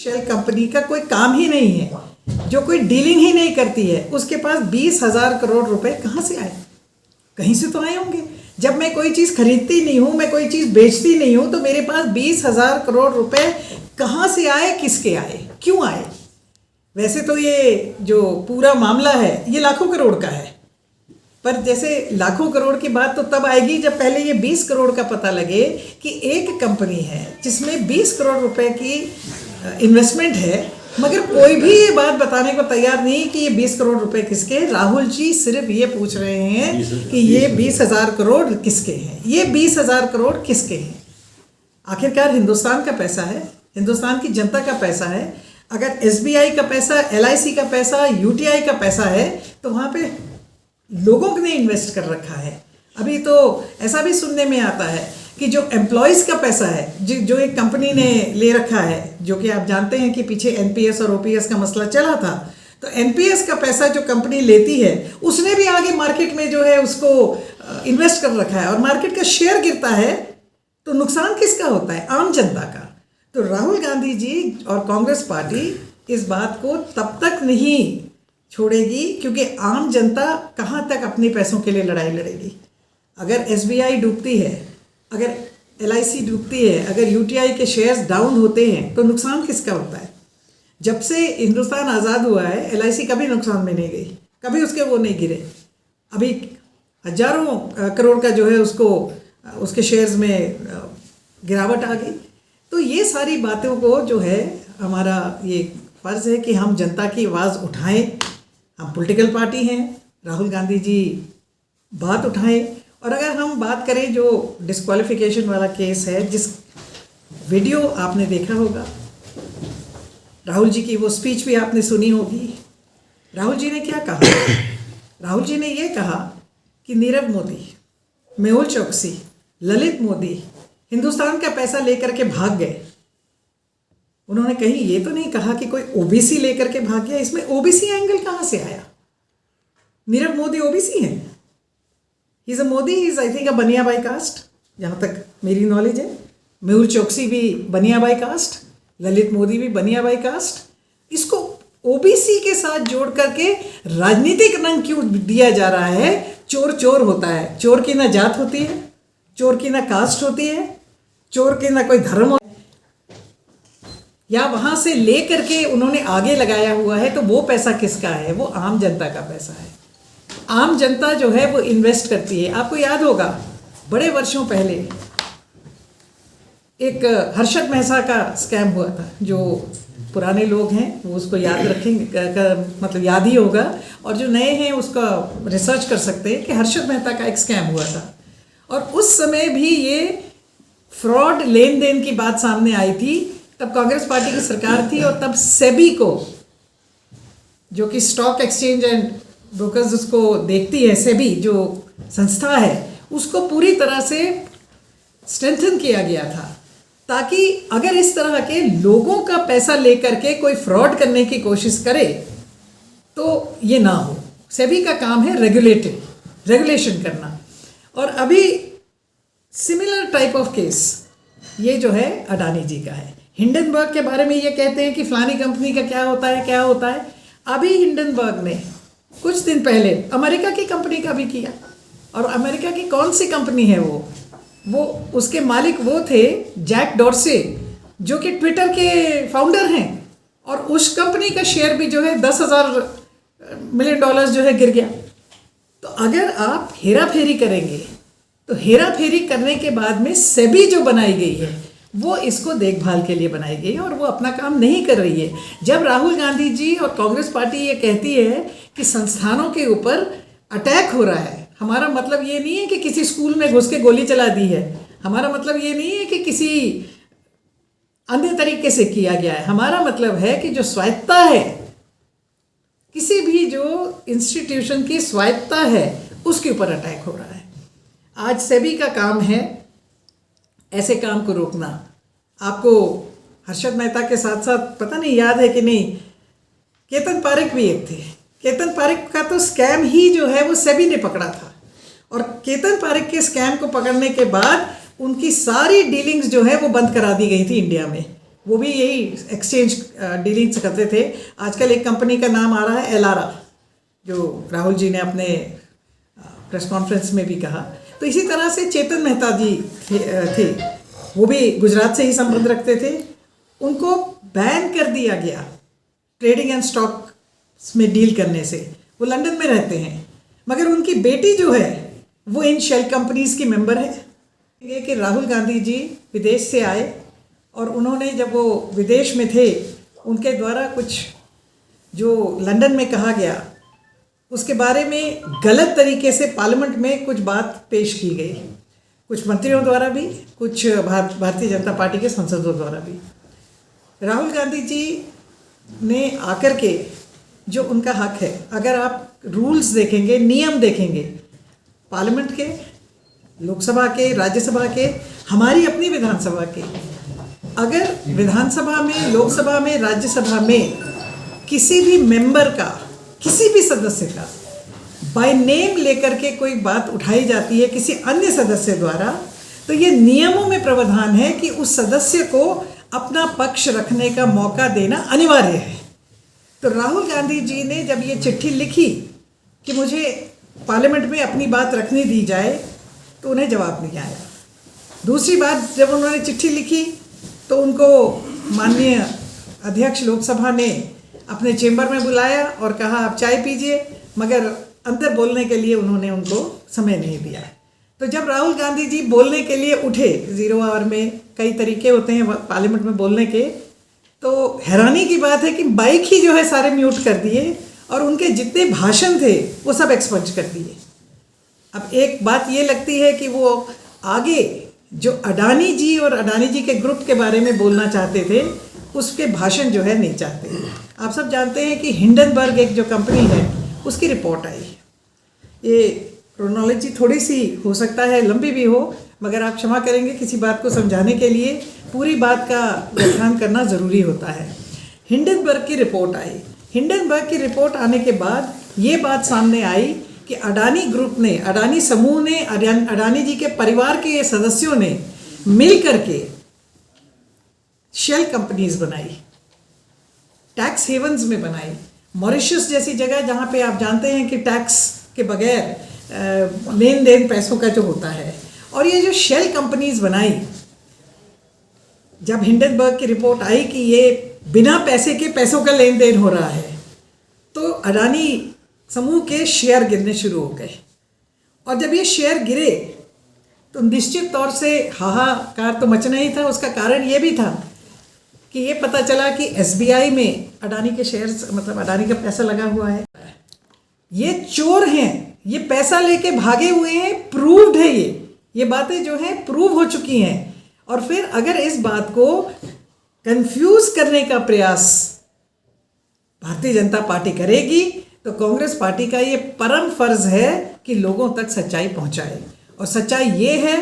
Shell company का कोई काम ही नहीं है, जो कोई डीलिंग ही नहीं करती है, उसके पास 20,000 करोड़ रुपए कहाँ से आए? कहीं से तो आए होंगे। जब मैं कोई चीज़ खरीदती नहीं हूँ, मैं कोई चीज़ बेचती नहीं हूँ, तो मेरे पास 20,000 करोड़ रुपए कहाँ से आए, किसके आए, क्यों आए? वैसे तो ये जो पूरा मामला है ये लाखों करोड़ का है, पर जैसे लाखों करोड़ की बात तो तब आएगी जब पहले ये 20 करोड़ का पता लगे कि एक कंपनी है जिसमें 20 करोड़ रुपए की इन्वेस्टमेंट है, मगर कोई भी ये बात बताने को तैयार नहीं कि ये 20 करोड़ रुपए किसके। राहुल जी सिर्फ ये पूछ रहे हैं कि ये 20,000 करोड़ किसके हैं, ये 20,000 करोड़ किसके हैं। आखिरकार हिंदुस्तान का पैसा है, हिंदुस्तान की जनता का पैसा है। अगर SBI का पैसा, LIC का पैसा, UTI का पैसा है तो वहाँ पे लोगों ने इन्वेस्ट कर रखा है। अभी तो ऐसा भी सुनने में आता है कि जो एम्प्लॉयज़ का पैसा है, जो एक कंपनी ने ले रखा है, जो कि आप जानते हैं कि पीछे NPS और OPS का मसला चला था, तो NPS का पैसा जो कंपनी लेती है उसने भी आगे मार्केट में जो है उसको इन्वेस्ट कर रखा है, और मार्केट का शेयर गिरता है तो नुकसान किसका होता है? आम जनता का। तो राहुल गांधी जी और कांग्रेस पार्टी इस बात को तब तक नहीं छोड़ेगी क्योंकि आम जनता कहाँ तक अपने पैसों के लिए लड़ाई लड़ेगी। अगर SBI डूबती है, अगर LIC डूबती है, अगर UTI के शेयर्स डाउन होते हैं तो नुकसान किसका होता है? जब से हिंदुस्तान आज़ाद हुआ है LIC कभी नुकसान में नहीं गई, कभी उसके वो नहीं गिरे। अभी हजारों करोड़ का जो है उसको उसके शेयर्स में गिरावट आ गई। तो ये सारी बातों को जो है हमारा ये फ़र्ज़ है कि हम जनता की आवाज़ उठाएं। हम पॉलिटिकल पार्टी हैं, राहुल गांधी जी बात उठाएं। और अगर हम बात करें जो डिस्क्वालिफिकेशन वाला केस है, जिस वीडियो आपने देखा होगा, राहुल जी की वो स्पीच भी आपने सुनी होगी। राहुल जी ने क्या कहा? राहुल जी ने ये कहा कि नीरव मोदी, मेहुल चोकसी, ललित मोदी हिंदुस्तान का पैसा लेकर के भाग गए। उन्होंने कहीं ये तो नहीं कहा कि कोई OBC लेकर के भाग गया। इसमें OBC एंगल कहाँ से आया? नीरव मोदी OBC है? He is a Modi, he is I think a Baniya by cast, जहाँ तक मेरी नॉलेज है। मेहुल चोकसी भी बनिया बाई कास्ट, ललित मोदी भी बनिया बाई कास्ट। इसको OBC के साथ जोड़ करके राजनीतिक रंग क्यों दिया जा रहा है? चोर चोर होता है, चोर की ना जात होती है, चोर की ना कास्ट होती है, चोर की ना कोई धर्म होता है, या वहाँ से ले करके उन्होंने आगे लगाया हुआ है। तो वो पैसा किसका है? वो आम जनता का पैसा है। आम जनता जो है वो इन्वेस्ट करती है। आपको याद होगा बड़े वर्षों पहले एक हर्षद मेहता का स्कैम हुआ था। जो पुराने लोग हैं वो उसको याद रखेंगे, मतलब याद ही होगा, और जो नए हैं उसका रिसर्च कर सकते हैं कि हर्षद मेहता का एक स्कैम हुआ था। और उस समय भी ये फ्रॉड लेन देन की बात सामने आई थी। तब कांग्रेस पार्टी की सरकार थी और तब सेबी को, जो कि स्टॉक एक्सचेंज एंड ब्रोकर्स उसको देखती है, सेबी जो संस्था है, उसको पूरी तरह से स्ट्रेंथन किया गया था ताकि अगर इस तरह के लोगों का पैसा लेकर के कोई फ्रॉड करने की कोशिश करे तो ये ना हो। सेबी का काम है रेगुलेशन करना। और अभी सिमिलर टाइप ऑफ केस ये जो है अडानी जी का है। हिंडनबर्ग के बारे में ये कहते हैं कि फलानी कंपनी का क्या होता है। अभी हिंडनबर्ग ने कुछ दिन पहले अमेरिका की कंपनी का भी किया। और अमेरिका की कौन सी कंपनी है वो उसके मालिक वो थे जैक डॉर्से, जो कि ट्विटर के फाउंडर हैं। और उस कंपनी का शेयर भी जो है $10,000 मिलियन जो है गिर गया। तो अगर आप हेरा फेरी करेंगे तो हेरा फेरी करने के बाद में सेबी जो बनाई गई है वो इसको देखभाल के लिए बनाई गई है और वो अपना काम नहीं कर रही है। जब राहुल गांधी जी और कांग्रेस पार्टी ये कहती है कि संस्थानों के ऊपर अटैक हो रहा है, हमारा मतलब ये नहीं है कि किसी स्कूल में घुस के गोली चला दी है, हमारा मतलब ये नहीं है कि किसी अन्य तरीके से किया गया है। हमारा मतलब है कि जो स्वायत्ता है, किसी भी जो इंस्टीट्यूशन की स्वायत्ता है, उसके ऊपर अटैक हो रहा है। आज सेबी का काम है ऐसे काम को रोकना। आपको हर्षद मेहता के साथ साथ पता नहीं याद है कि नहीं, केतन पारेख भी एक थे। केतन पारेख का तो स्कैम ही जो है वो सेबी ने पकड़ा था। और केतन पारेख के स्कैम को पकड़ने के बाद उनकी सारी डीलिंग्स जो है वो बंद करा दी गई थी इंडिया में। वो भी यही एक्सचेंज डीलिंग्स करते थे। आजकल एक कंपनी का नाम आ रहा है एलारा, जो राहुल जी ने अपने प्रेस कॉन्फ्रेंस में भी कहा। तो इसी तरह से चेतन मेहता जी थे, वो भी गुजरात से ही संबंध रखते थे। उनको बैन कर दिया गया ट्रेडिंग एंड स्टॉक्स में डील करने से। वो लंदन में रहते हैं, मगर उनकी बेटी जो है वो इन शेल कंपनीज की मेंबर है। ये कि राहुल गांधी जी विदेश से आए और उन्होंने, जब वो विदेश में थे, उनके द्वारा कुछ जो लंदन में कहा गया उसके बारे में गलत तरीके से पार्लियामेंट में कुछ बात पेश की गई, कुछ मंत्रियों द्वारा भी, कुछ भारतीय जनता पार्टी के सांसदों द्वारा भी। राहुल गांधी जी ने आकर के, जो उनका हक है, अगर आप रूल्स देखेंगे, नियम देखेंगे, पार्लियामेंट के, लोकसभा के, राज्यसभा के, हमारी अपनी विधानसभा के, अगर विधानसभा में, लोकसभा में, राज्यसभा में किसी भी मेंबर का, किसी भी सदस्य का बाय नेम लेकर के कोई बात उठाई जाती है किसी अन्य सदस्य द्वारा, तो ये नियमों में प्रावधान है कि उस सदस्य को अपना पक्ष रखने का मौका देना अनिवार्य है। तो राहुल गांधी जी ने जब ये चिट्ठी लिखी कि मुझे पार्लियामेंट में अपनी बात रखने दी जाए, तो उन्हें जवाब नहीं आया। दूसरी बात, जब उन्होंने चिट्ठी लिखी तो उनको माननीय अध्यक्ष लोकसभा ने अपने चेंबर में बुलाया और कहा आप चाय पीजिए, मगर अंदर बोलने के लिए उन्होंने उनको समय नहीं दिया। तो जब राहुल गांधी जी बोलने के लिए उठे, 0 आवर में कई तरीके होते हैं पार्लियामेंट में बोलने के, तो हैरानी की बात है कि बाइक ही जो है सारे म्यूट कर दिए और उनके जितने भाषण थे वो सब एक्सपंज कर दिए। अब एक बात ये लगती है कि वो आगे जो अडानी जी और अडानी जी के ग्रुप के बारे में बोलना चाहते थे, उसके भाषण जो है नहीं चाहते। आप सब जानते हैं कि हिंडनबर्ग एक जो कंपनी है उसकी रिपोर्ट आई। ये क्रोनोलॉजी थोड़ी सी हो सकता है लंबी भी हो, मगर आप क्षमा करेंगे, किसी बात को समझाने के लिए पूरी बात का व्याख्यान करना ज़रूरी होता है। हिंडनबर्ग की रिपोर्ट आई। हिंडनबर्ग की रिपोर्ट आने के बाद ये बात सामने आई कि अडानी ग्रुप ने, अडानी समूह ने, अडानी जी के परिवार के सदस्यों ने मिल करके शेल कंपनीज बनाई, टैक्स हेवन्स में बनाई। मॉरिशस जैसी जगह जहाँ पे आप जानते हैं कि टैक्स के बगैर लेन देन पैसों का जो होता है, और ये जो शेल कंपनीज बनाई, जब हिंडनबर्ग की रिपोर्ट आई कि ये बिना पैसे के पैसों का लेन देन हो रहा है, तो अडानी समूह के शेयर गिरने शुरू हो गए। और जब ये शेयर गिरे तो निश्चित तौर से हाहाकार तो मचना ही था। उसका कारण ये भी था कि ये पता चला कि एसबीआई में अडानी के शेयर्स, मतलब अडानी का पैसा लगा हुआ है। ये चोर हैं, ये पैसा लेके भागे हुए हैं, प्रूव्ड है। ये बातें जो हैं प्रूव हो चुकी हैं। और फिर अगर इस बात को कंफ्यूज करने का प्रयास भारतीय जनता पार्टी करेगी, तो कांग्रेस पार्टी का ये परम फर्ज है कि लोगों तक सच्चाई पहुंचाए। और सच्चाई ये है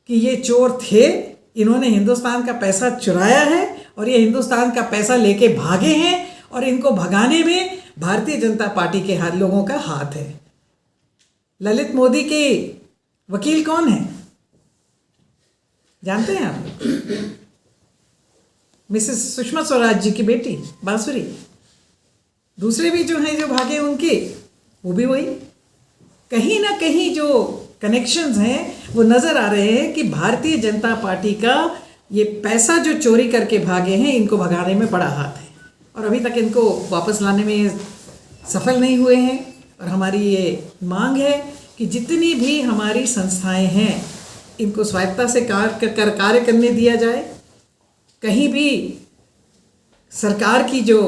कि ये चोर थे, इन्होंने हिंदुस्तान का पैसा चुराया है और ये हिंदुस्तान का पैसा लेके भागे हैं, और इनको भगाने में भारतीय जनता पार्टी के लोगों का हाथ है। ललित मोदी के वकील कौन है जानते हैं आप? मिसेस सुषमा स्वराज जी की बेटी बांसुरी। दूसरे भी जो हैं जो भागे उनके, वो भी वही। कहीं ना कहीं जो कनेक्शंस हैं वो नज़र आ रहे हैं कि भारतीय जनता पार्टी का ये पैसा जो चोरी करके भागे हैं, इनको भगाने में बड़ा हाथ है, और अभी तक इनको वापस लाने में सफल नहीं हुए हैं। और हमारी ये मांग है कि जितनी भी हमारी संस्थाएं हैं, इनको स्वायत्तता से कार्य करने दिया जाए। कहीं भी सरकार की जो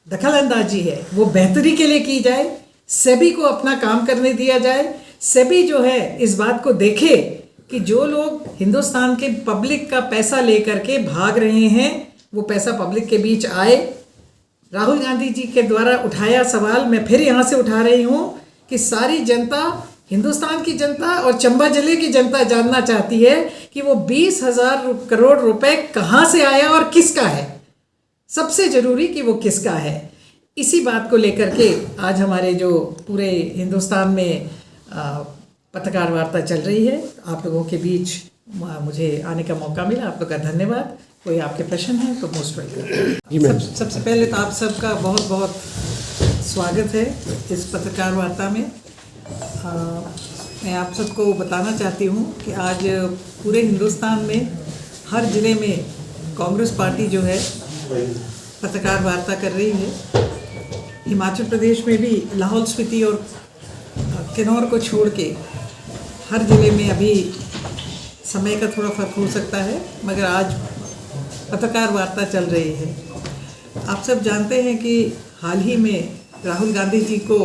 दखल अंदाजी है वो बेहतरी के लिए की जाए। सेबी को अपना काम करने दिया जाए। सेबी जो है इस बात को देखे कि जो लोग हिंदुस्तान के पब्लिक का पैसा लेकर के भाग रहे हैं, वो पैसा पब्लिक के बीच आए। राहुल गांधी जी के द्वारा उठाया सवाल मैं फिर यहाँ से उठा रही हूँ कि सारी जनता, हिंदुस्तान की जनता और चंबा जिले की जनता जानना चाहती है कि वो 20,000 करोड़ रुपए कहाँ से आया और किसका है। सबसे जरूरी कि वो किसका है। इसी बात को लेकर के आज हमारे जो पूरे हिंदुस्तान में पत्रकार वार्ता चल रही है, आप लोगों के बीच मुझे आने का मौका मिला, आप लोग का धन्यवाद। कोई आपके प्रश्न है तो मोस्ट वेलकम। जी मैम। सबसे पहले तो आप सबका बहुत बहुत स्वागत है इस पत्रकार वार्ता में। मैं आप सबको बताना चाहती हूँ कि आज पूरे हिंदुस्तान में हर ज़िले में कांग्रेस पार्टी जो है पत्रकार वार्ता कर रही है। हिमाचल प्रदेश में भी लाहौल स्पीति और किन्नौर को छोड़ के हर ज़िले में अभी समय का थोड़ा फ़र्क हो सकता है, मगर आज पत्रकार वार्ता चल रही है। आप सब जानते हैं कि हाल ही में राहुल गांधी जी को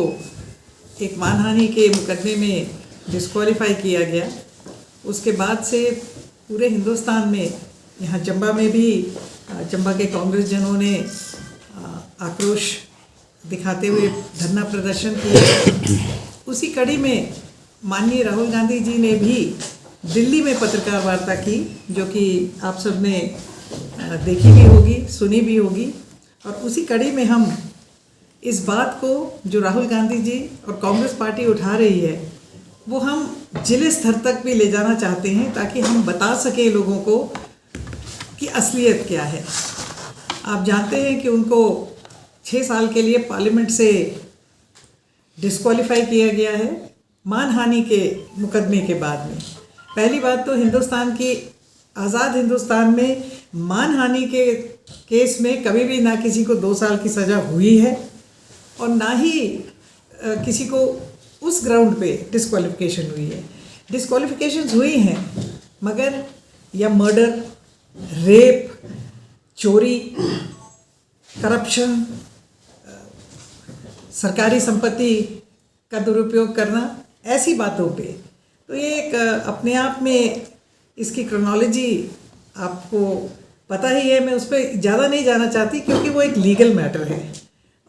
एक मानहानि के मुकदमे में डिस्क्वालीफाई किया गया। उसके बाद से पूरे हिंदुस्तान में, यहाँ चंबा में भी चंबा के कांग्रेस जनों ने आक्रोश दिखाते हुए धरना प्रदर्शन किया। उसी कड़ी में माननीय राहुल गांधी जी ने भी दिल्ली में पत्रकार वार्ता की, जो कि आप सब ने देखी भी होगी, सुनी भी होगी। और उसी कड़ी में हम इस बात को जो राहुल गांधी जी और कांग्रेस पार्टी उठा रही है वो हम जिले स्तर तक भी ले जाना चाहते हैं, ताकि हम बता सकें लोगों को कि असलियत क्या है। आप जानते हैं कि उनको 6 साल के लिए पार्लियामेंट से डिस्क्वालीफाई किया गया है मानहानि के मुकदमे के बाद में। पहली बात तो हिंदुस्तान की आज़ाद हिंदुस्तान में मानहानि के केस में कभी भी ना किसी को 2 साल की सज़ा हुई है और ना ही किसी को उस ग्राउंड पे डिस्क्वालिफिकेशन हुई है। डिस्क्वालिफिकेशंस हुई हैं, मगर या मर्डर, रेप, चोरी, करप्शन, सरकारी संपत्ति का दुरुपयोग करना, ऐसी बातों पे। तो ये एक अपने आप में इसकी क्रोनोलॉजी आपको पता ही है, मैं उस पर ज़्यादा नहीं जाना चाहती क्योंकि वो एक लीगल मैटर है।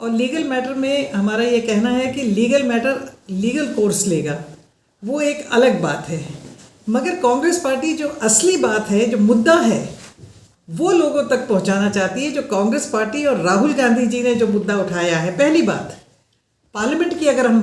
और लीगल मैटर में हमारा ये कहना है कि लीगल मैटर लीगल कोर्स लेगा, वो एक अलग बात है। मगर कांग्रेस पार्टी जो असली बात है, जो मुद्दा है, वो लोगों तक पहुंचाना चाहती है। जो कांग्रेस पार्टी और राहुल गांधी जी ने जो मुद्दा उठाया है, पहली बात पार्लियामेंट की अगर हम